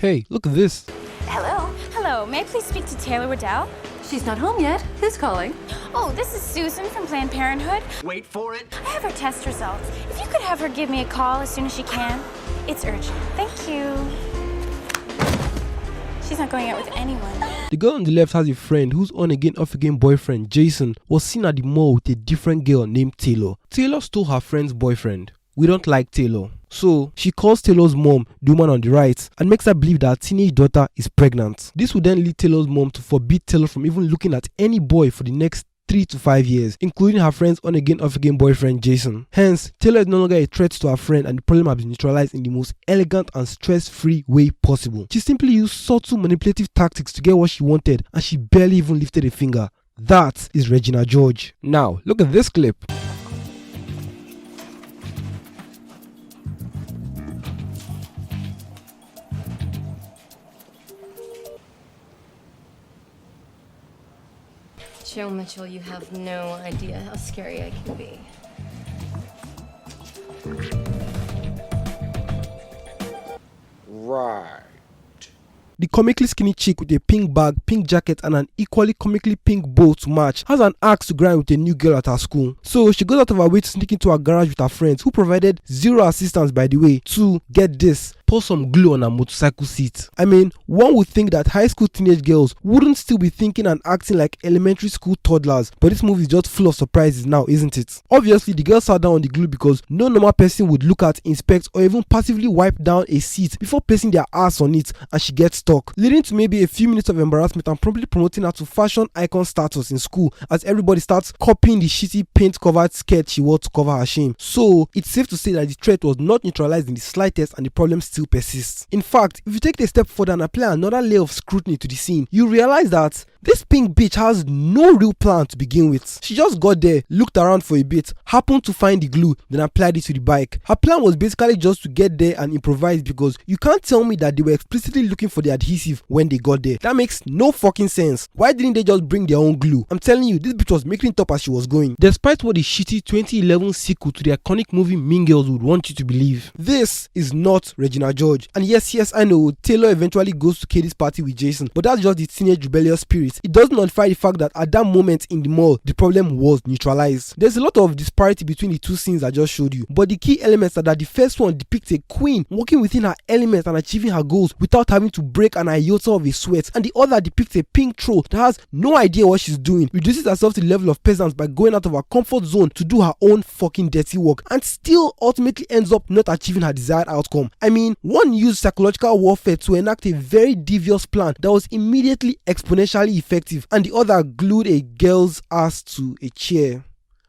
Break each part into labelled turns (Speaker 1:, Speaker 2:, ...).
Speaker 1: Hey, look at this.
Speaker 2: Hello? Hello, may I please speak to Taylor Waddell?
Speaker 3: She's not home yet. Who's calling?
Speaker 2: Oh, this is Susan from Planned Parenthood.
Speaker 4: Wait for it.
Speaker 2: I have her test results. If you could have her give me a call as soon as she can. It's urgent. Thank you. She's not going out with anyone.
Speaker 1: The girl on the left has a friend whose on-again, off-again boyfriend, Jason, was seen at the mall with a different girl named Taylor. Taylor stole her friend's boyfriend. We don't like Taylor. So, she calls Taylor's mom, the woman on the right, and makes her believe that her teenage daughter is pregnant. This would then lead Taylor's mom to forbid Taylor from even looking at any boy for the next 3 to 5 years, including her friend's on-again, off-again boyfriend, Jason. Hence, Taylor is no longer a threat to her friend and the problem has been neutralized in the most elegant and stress-free way possible. She simply used subtle manipulative tactics to get what she wanted and she barely even lifted a finger. That is Regina George. Now, look at this clip.
Speaker 5: Joe Mitchell, you have no idea how scary I can be.
Speaker 4: Right.
Speaker 1: The comically skinny chick with a pink bag, pink jacket and an equally comically pink bow to match has an axe to grind with a new girl at her school. So she goes out of her way to sneak into her garage with her friends, who provided zero assistance by the way, to, get this, pour some glue on her motorcycle seat. I mean, one would think that high school teenage girls wouldn't still be thinking and acting like elementary school toddlers, but this movie is just full of surprises now, isn't it? Obviously, the girl sat down on the glue because no normal person would look at, inspect or even passively wipe down a seat before placing their ass on it, and she gets stuck, leading to maybe a few minutes of embarrassment and promptly promoting her to fashion icon status in school as everybody starts copying the shitty paint covered skirt she wore to cover her shame. So it's safe to say that the threat was not neutralized in the slightest and the problem still persists. In fact, if you take it a step further and apply another layer of scrutiny to the scene, you realize that this pink bitch has no real plan to begin with. She just got there, looked around for a bit, happened to find the glue, then applied it to the bike. Her plan was basically just to get there and improvise, because you can't tell me that they were explicitly looking for the adhesive when they got there. That makes no fucking sense. Why didn't they just bring their own glue? I'm telling you, this bitch was making it up as she was going. Despite what the shitty 2011 sequel to the iconic movie Mean Girls would want you to believe, this is not Regina George. And yes, I know, Taylor eventually goes to Katie's party with Jason, but that's just the teenage rebellious spirit. It doesn't nullify the fact that at that moment in the mall, the problem was neutralized. There's a lot of disparity between the two scenes I just showed you, but the key elements are that the first one depicts a queen working within her element and achieving her goals without having to break an iota of a sweat, and the other depicts a pink troll that has no idea what she's doing, reduces herself to the level of peasants by going out of her comfort zone to do her own fucking dirty work, and still ultimately ends up not achieving her desired outcome. I mean, one used psychological warfare to enact a very devious plan that was immediately exponentially effective, and the other glued a girl's ass to a chair.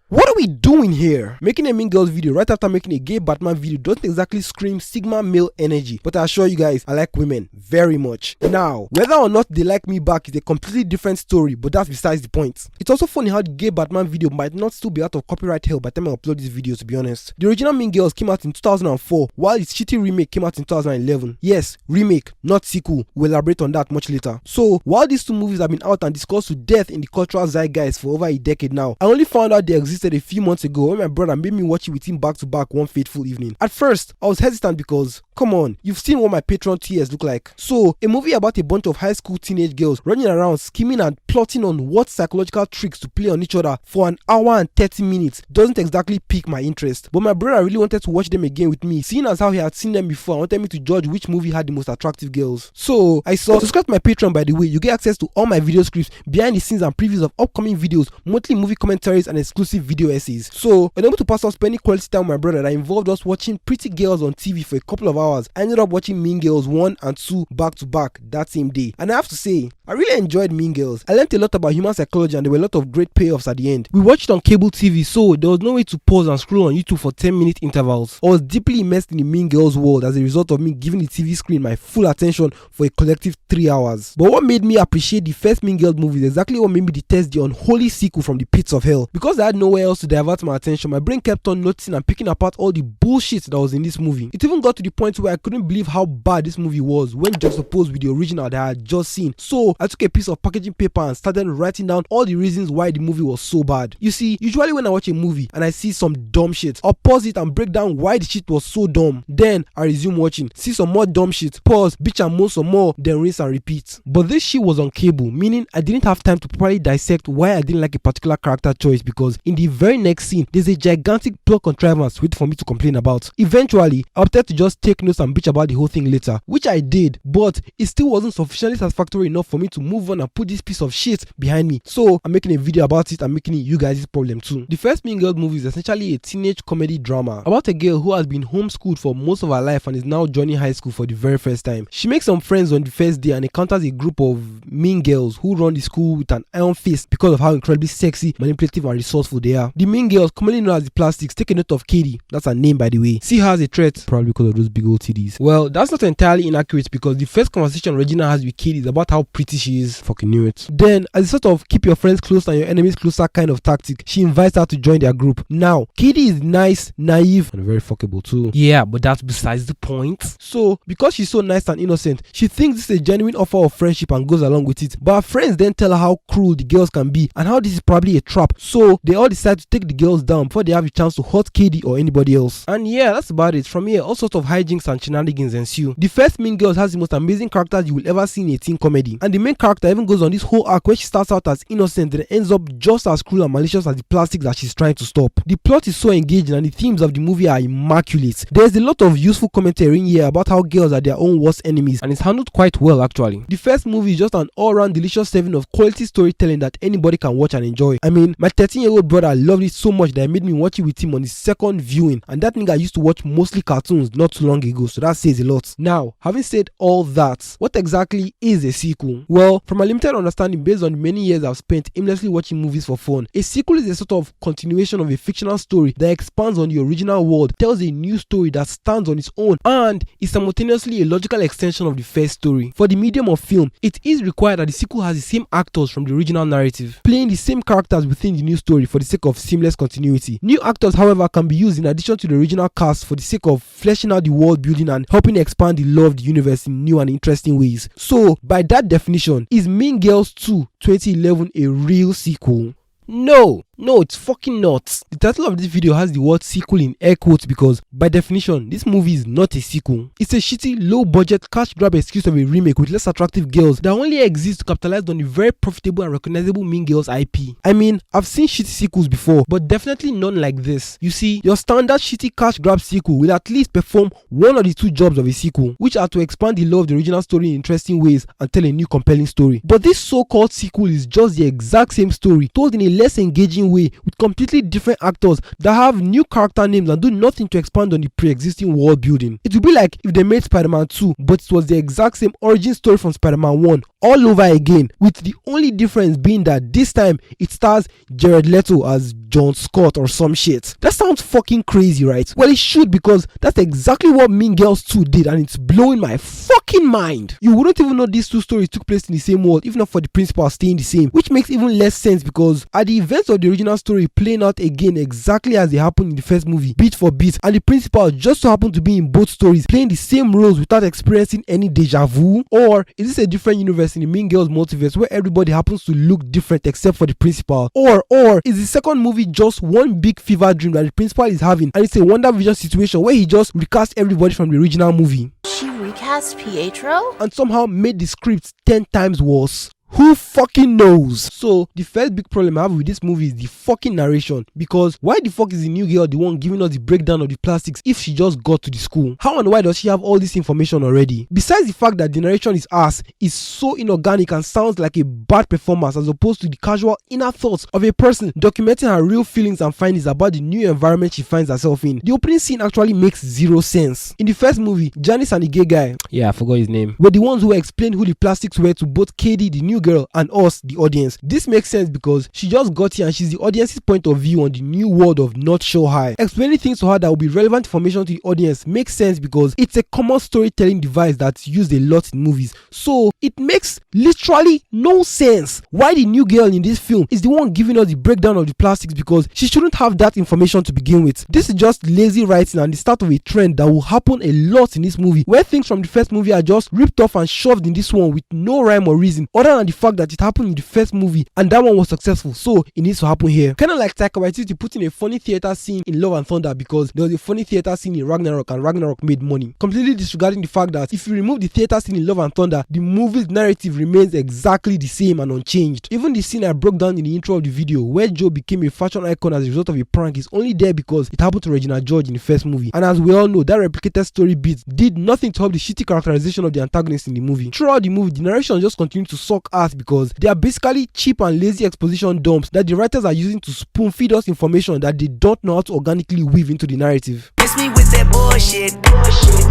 Speaker 1: What are we doing here? Making a Mean Girls video right after making a gay Batman video doesn't exactly scream Sigma male energy, but I assure you guys, I like women very much. Now, whether or not they like me back is a completely different story, but that's besides the point. It's also funny how the gay Batman video might not still be out of copyright hell by the time I upload this video, to be honest. The original Mean Girls came out in 2004, while its shitty remake came out in 2011. Yes, remake, not sequel. We'll elaborate on that much later. So, while these two movies have been out and discussed to death in the cultural zeitgeist for over a decade now, I only found out they existed a few months ago when my brother made me watch it with him back to back one fateful evening. At first, I was hesitant because, come on, you've seen what my Patreon tiers look like. So, a movie about a bunch of high school teenage girls running around scheming and plotting on what psychological tricks to play on each other for an hour and 30 minutes doesn't exactly pique my interest. But my brother really wanted to watch them again with me, seeing as how he had seen them before and wanted me to judge which movie had the most attractive girls. So, I saw, subscribe to my Patreon by the way, you get access to all my video scripts, behind the scenes and previews of upcoming videos, monthly movie commentaries and exclusive video essays. So, I was able to pass off spending quality time with my brother that involved us watching pretty girls on TV for a couple of hours. I ended up watching Mean Girls 1 and 2 back to back that same day. And I have to say, I really enjoyed Mean Girls. I learned a lot about human psychology and there were a lot of great payoffs at the end. We watched it on cable TV, so there was no way to pause and scroll on YouTube for 10-minute intervals. I was deeply immersed in the Mean Girls world as a result of me giving the TV screen my full attention for a collective 3 hours. But what made me appreciate the first Mean Girls movie is exactly what made me detest the unholy sequel from the pits of hell. Because I had nowhere else to divert my attention, my brain kept on noticing and picking apart all the bullshit that was in this movie. It even got to the point where I couldn't believe how bad this movie was when juxtaposed with the original that I had just seen. So So I took a piece of packaging paper and started writing down all the reasons why the movie was so bad. You see, usually when I watch a movie and I see some dumb shit, I'll pause it and break down why the shit was so dumb. Then I resume watching, see some more dumb shit, pause, bitch and moan some more, then rinse and repeat. But this shit was on cable, meaning I didn't have time to properly dissect why I didn't like a particular character choice, because in the very next scene there's a gigantic plot contrivance waiting for me to complain about. Eventually I opted to just take notes and bitch about the whole thing later, which I did, but it still wasn't sufficiently satisfactory enough for me to move on and put this piece of shit behind me. So I'm making a video about it and making it you guys' problem too. The first Mean Girls movie is essentially a teenage comedy drama about a girl who has been homeschooled for most of her life and is now joining high school for the very first time. She makes some friends on the first day and encounters a group of mean girls who run the school with an iron fist because of how incredibly sexy, manipulative and resourceful they are. The mean girls, commonly known as the Plastics, take a note of Katie, that's her name by the way, see her as a threat, probably because of those big old titties. Well, that's not entirely inaccurate, because the first conversation Regina has with Katie is about how pretty she is. Fucking knew it. Then, as a sort of keep your friends close and your enemies closer kind of tactic, she invites her to join their group. Now, Katie is nice, naive, and very fuckable too. Yeah, but that's besides the point. So, because she's so nice and innocent, she thinks this is a genuine offer of friendship and goes along with it. But her friends then tell her how cruel the girls can be and how this is probably a trap. So, they all decide to take the girls down before they have a chance to hurt Katie or anybody else. And yeah, that's about it. From here, all sorts of hijinks and shenanigans ensue. The first Mean Girls has the most amazing characters you will ever see in a teen comedy. And the main character even goes on this whole arc where she starts out as innocent and ends up just as cruel and malicious as the Plastics that she's trying to stop. The plot is so engaging and the themes of the movie are immaculate. There's a lot of useful commentary in here about how girls are their own worst enemies, and it's handled quite well actually. The first movie is just an all-round delicious serving of quality storytelling that anybody can watch and enjoy. I mean, my 13-year-old brother loved it so much that I made me watch it with him on his second viewing, and that nigga used to watch mostly cartoons not too long ago, so that says a lot. Now, having said all that, what exactly is a sequel? Well, from a limited understanding based on the many years I've spent aimlessly watching movies for fun, a sequel is a sort of continuation of a fictional story that expands on the original world, tells a new story that stands on its own, and is simultaneously a logical extension of the first story. For the medium of film, it is required that the sequel has the same actors from the original narrative, playing the same characters within the new story for the sake of seamless continuity. New actors, however, can be used in addition to the original cast for the sake of fleshing out the world building and helping expand the lore of the universe in new and interesting ways. So, by that definition, is Mean Girls 2 2011 a real sequel? No, it's fucking not. The title of this video has the word sequel in air quotes because, by definition, this movie is not a sequel. It's a shitty, low-budget, cash-grab excuse of a remake with less attractive girls that only exists to capitalize on the very profitable and recognizable Mean Girls IP. I mean, I've seen shitty sequels before, but definitely none like this. You see, your standard shitty cash-grab sequel will at least perform one of the two jobs of a sequel, which are to expand the lore of the original story in interesting ways and tell a new compelling story. But this so-called sequel is just the exact same story, told in a less engaging way with completely different actors that have new character names and do nothing to expand on the pre-existing world building. It would be like if they made Spider-Man 2 but it was the exact same origin story from Spider-Man 1 all over again, with the only difference being that this time it stars Jared Leto as John Scott or some shit. That sounds fucking crazy, right? Well, it should, because that's exactly what Mean Girls 2 did and it's blowing my fucking mind. You wouldn't even know these two stories took place in the same world if not for the principal staying the same, which makes even less sense because are the events of the original story playing out again exactly as they happened in the first movie, beat for beat, and the principal just so happened to be in both stories playing the same roles without experiencing any deja vu? Or is this a different universe in the Mean Girls multiverse where everybody happens to look different except for the principal? Or is the second movie just one big fever dream that the principal is having and it's a WandaVision situation where he just recast everybody from the original movie?
Speaker 4: She recast Pietro?
Speaker 1: And somehow made the script 10 times worse. Who fucking knows? So, the first big problem I have with this movie is the fucking narration. Because why the fuck is the new girl the one giving us the breakdown of the Plastics if she just got to the school? How and why does she have all this information already? Besides the fact that the narration is ass, is so inorganic and sounds like a bad performance as opposed to the casual inner thoughts of a person documenting her real feelings and findings about the new environment she finds herself in. The opening scene actually makes zero sense. In the first movie, Janice and the gay guy, I forgot his name, were the ones who explained who the Plastics were to both Katie, the new girl and us, the audience. This makes sense because she just got here and she's the audience's point of view on the new world of North Shore High. Explaining things to her that will be relevant information to the audience makes sense because it's a common storytelling device that's used a lot in movies. So it makes literally no sense why the new girl in this film is the one giving us the breakdown of the plastics, because she shouldn't have that information to begin with. This is just lazy writing and the start of a trend that will happen a lot in this movie, where things from the first movie are just ripped off and shoved in this one with no rhyme or reason other than the fact that it happened in the first movie and that one was successful, so it needs to happen here. Kind of like Taika Waititi putting a funny theater scene in Love and Thunder because there was a funny theater scene in Ragnarok and Ragnarok made money, completely disregarding the fact that if you remove the theater scene in Love and Thunder, the movie's narrative remains exactly the same and unchanged. Even the scene I broke down in the intro of the video where Joe became a fashion icon as a result of a prank is only there because it happened to Regina George in the first movie, and as we all know, that replicated story beat did nothing to help the shitty characterization of the antagonist in the movie. Throughout the movie, the narration just continued to suck ass because they are basically cheap and lazy exposition dumps that the writers are using to spoon feed us information that they don't know how to organically weave into the narrative.
Speaker 6: Me with that bullshit.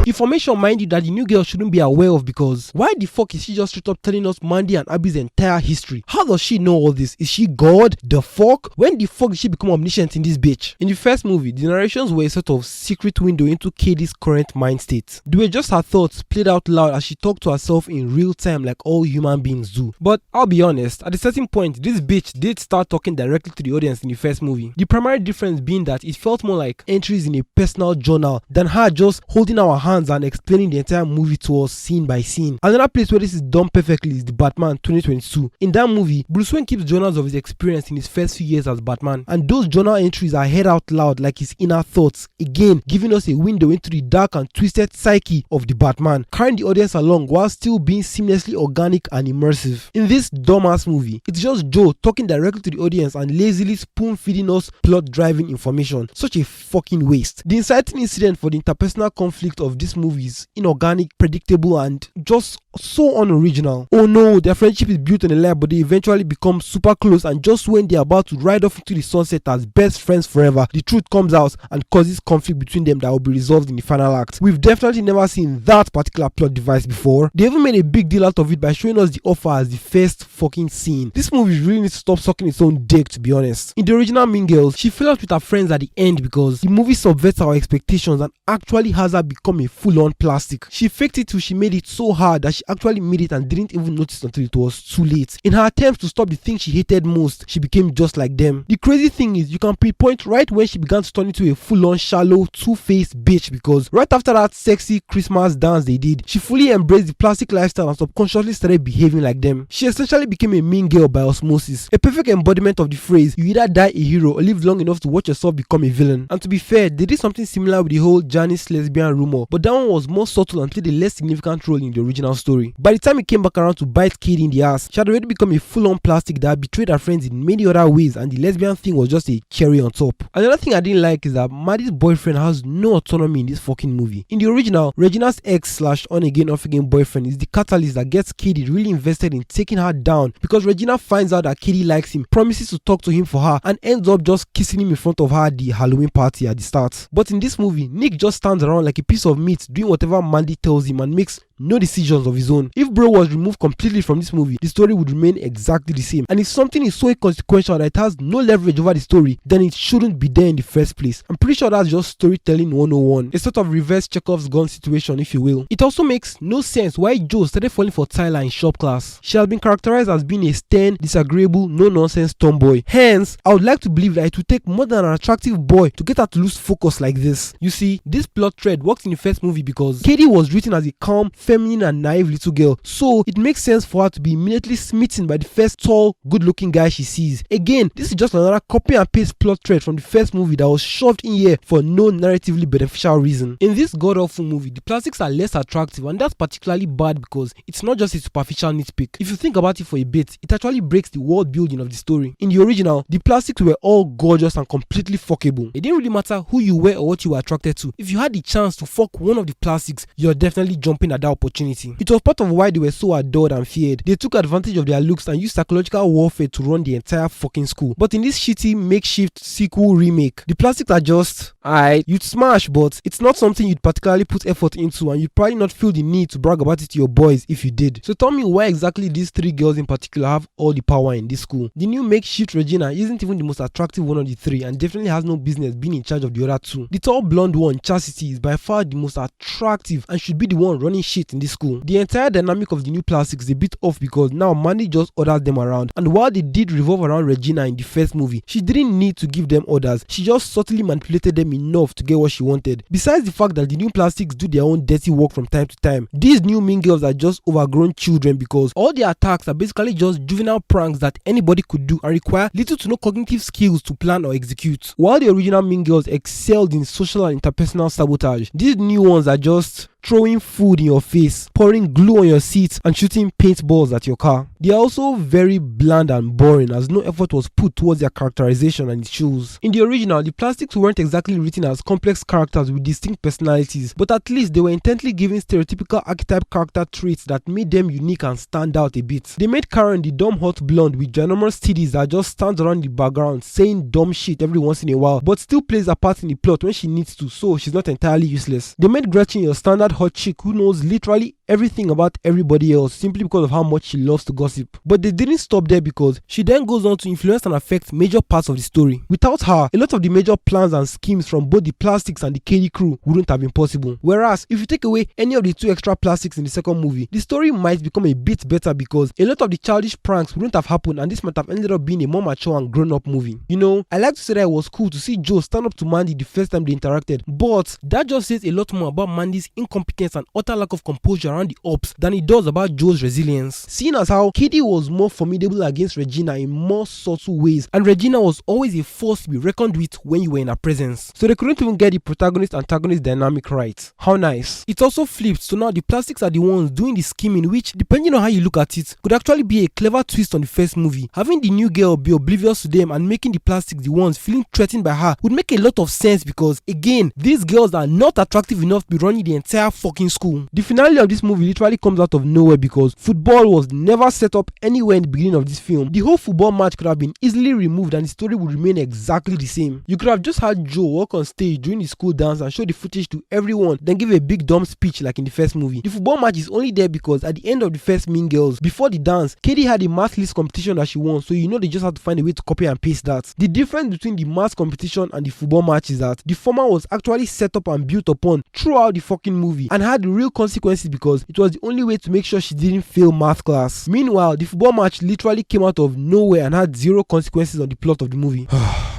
Speaker 1: Information, mind you, that the new girl shouldn't be aware of, because why the fuck is she just straight up telling us Mandy and Abby's entire history? How does she know all this? Is she God? The fuck? When the fuck did she become omniscient in this bitch? In the first movie, the narrations were a sort of secret window into Katie's current mind state. They were just her thoughts played out loud as she talked to herself in real time like all human beings do. But I'll be honest, at a certain point, this bitch did start talking directly to the audience in the first movie. The primary difference being that it felt more like entries in a personal journal than her just holding our hands and explaining the entire movie to us scene by scene. Another place where this is done perfectly is the Batman 2022. In that movie, Bruce Wayne keeps journals of his experience in his first few years as Batman, and those journal entries are heard out loud like his inner thoughts, again giving us a window into the dark and twisted psyche of the Batman, carrying the audience along while still being seamlessly organic and immersive. In this dumbass movie, it's just Joe talking directly to the audience and lazily spoon feeding us plot driving information. Such a fucking waste. The inciting incident for the interpersonal conflict of this movie is inorganic, predictable, and just so unoriginal. Oh no, their friendship is built on a lie, but they eventually become super close, and just when they're about to ride off into the sunset as best friends forever, the truth comes out and causes conflict between them that will be resolved in the final act. We've definitely never seen that particular plot device before. They even made a big deal out of it by showing us the offer as the first fucking scene. This movie really needs to stop sucking its own dick, to be honest. In the original Mean Girls, she fell out with her friends at the end because the movie subverts our expectations and actually has her become a full-on plastic. She faked it till she made it so hard that she actually made it and didn't even notice until it was too late. In her attempts to stop the thing she hated most, she became just like them. The crazy thing is, you can pinpoint right when she began to turn into a full-on shallow, two-faced bitch, because right after that sexy Christmas dance they did, she fully embraced the plastic lifestyle and subconsciously started behaving like them. She essentially became a mean girl by osmosis, a perfect embodiment of the phrase, you either die a hero or live long enough to watch yourself become a villain. And to be fair, they did something similar with the whole Janice lesbian rumor, but that one was more subtle and played a less significant role in the original story. By the time it came back around to bite Katie in the ass, she had already become a full-on plastic that betrayed her friends in many other ways, and the lesbian thing was just a cherry on top. Another thing I didn't like is that Maddie's boyfriend has no autonomy in this fucking movie. In the original, Regina's ex/on-again off-again boyfriend is the catalyst that gets Katie really invested in taking her down, because Regina finds out that Katie likes him, promises to talk to him for her, and ends up just kissing him in front of her at the Halloween party at the start. But in this movie, Nick just stands around like a piece of meat doing whatever Mandy tells him and makes no decisions of his own. If Bro was removed completely from this movie, the story would remain exactly the same. And if something is so inconsequential that it has no leverage over the story, then it shouldn't be there in the first place. I'm pretty sure that's just storytelling 101. A sort of reverse Chekhov's gun situation, if you will. It also makes no sense why Joe started falling for Tyler in shop class. She has been characterized as being a stern, disagreeable, no-nonsense tomboy. Hence, I would like to believe that it would take more than an attractive boy to get her to lose focus like this. You see, this plot thread worked in the first movie because Katie was written as a calm, feminine and naive little girl, so it makes sense for her to be immediately smitten by the first tall, good-looking guy she sees. Again, this is just another copy and paste plot thread from the first movie that was shoved in here for no narratively beneficial reason. In this god-awful movie, the plastics are less attractive, and that's particularly bad because it's not just a superficial nitpick. If you think about it for a bit, it actually breaks the world building of the story. In the original, the plastics were all gorgeous and completely fuckable. It didn't really matter who you were or what you were attracted to. If you had the chance to fuck one of the plastics, you're definitely jumping at that opportunity. It was part of why they were so adored and feared. They took advantage of their looks and used psychological warfare to run the entire fucking school. But in this shitty makeshift sequel remake, the plastics are just, alright, you'd smash, but it's not something you'd particularly put effort into, and you'd probably not feel the need to brag about it to your boys if you did. So tell me why exactly these 3 girls in particular have all the power in this school. The new makeshift Regina isn't even the most attractive one of the 3 and definitely has no business being in charge of the other 2. The tall blonde one, Chastity, is by far the most attractive and should be the one running shit in this school. The entire dynamic of the new plastics is a bit off because now Mandy just orders them around, and while they did revolve around Regina in the first movie, she didn't need to give them orders. She just subtly manipulated them enough to get what she wanted. Besides the fact that the new plastics do their own dirty work from time to time, these new mean girls are just overgrown children because all their attacks are basically just juvenile pranks that anybody could do and require little to no cognitive skills to plan or execute. While the original mean girls excelled in social and interpersonal sabotage, these new ones are just throwing food in your face, pouring glue on your seats, and shooting paintballs at your car. They are also very bland and boring as no effort was put towards their characterization and it shows. In the original, the plastics weren't exactly written as complex characters with distinct personalities, but at least they were intently given stereotypical archetype character traits that made them unique and stand out a bit. They made Karen the dumb hot blonde with ginormous titties that just stands around the background saying dumb shit every once in a while, but still plays a part in the plot when she needs to, so she's not entirely useless. They made Gretchen your standard hot chick who knows literally everything about everybody else simply because of how much she loves to gossip. But they didn't stop there because she then goes on to influence and affect major parts of the story. Without her, a lot of the major plans and schemes from both the plastics and the KD crew wouldn't have been possible. Whereas, if you take away any of the 2 extra plastics in the second movie, the story might become a bit better because a lot of the childish pranks wouldn't have happened and this might have ended up being a more mature and grown-up movie. You know, I like to say that it was cool to see Joe stand up to Mandy the first time they interacted, but that just says a lot more about Mandy's incompetence and utter lack of composure around the ops than it does about Joe's resilience. Seeing as how KD was more formidable against Regina in more subtle ways, and Regina was always a force to be reckoned with when you were in her presence. So they couldn't even get the protagonist-antagonist dynamic right. How nice. It also flipped, so now the plastics are the ones doing the scheming, which, depending on how you look at it, could actually be a clever twist on the first movie. Having the new girl be oblivious to them and making the plastics the ones feeling threatened by her would make a lot of sense because, again, these girls are not attractive enough to be running the entire fucking school. The finale of this movie literally comes out of nowhere because football was never set up anywhere in the beginning of this film. The whole football match could have been easily removed and the story would remain exactly the same. You could have just had Joe walk on stage during the school dance and show the footage to everyone, then give a big dumb speech like in the first movie. The football match is only there because at the end of the first Mean Girls, before the dance, KD had a math list competition that she won, so you know they just had to find a way to copy and paste that. The difference between the math competition and the football match is that the former was actually set up and built upon throughout the fucking movie and had real consequences because it was the only way to make sure she didn't fail math class. Meanwhile, the football match literally came out of nowhere and had zero consequences on the plot of the movie.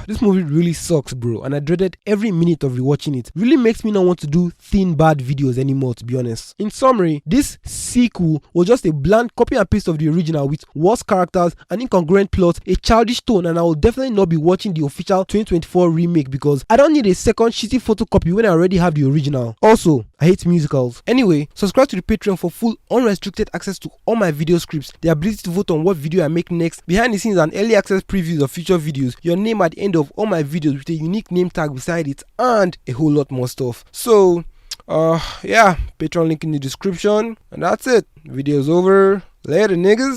Speaker 1: This movie really sucks, bro, and I dreaded every minute of rewatching it. Really makes me not want to do thin bad videos anymore, to be honest. In summary, this sequel was just a bland copy and paste of the original with worse characters, an incongruent plot, a childish tone, and I will definitely not be watching the official 2024 remake because I don't need a second shitty photocopy when I already have the original. Also, I hate musicals. Anyway, subscribe to the Patreon for full unrestricted access to all my video scripts, the ability to vote on what video I make next, behind the scenes and early access previews of future videos, your name at the end of all my videos with a unique name tag beside it, and a whole lot more stuff. So, yeah, Patreon link in the description, and that's it. Video's over. Later, niggas.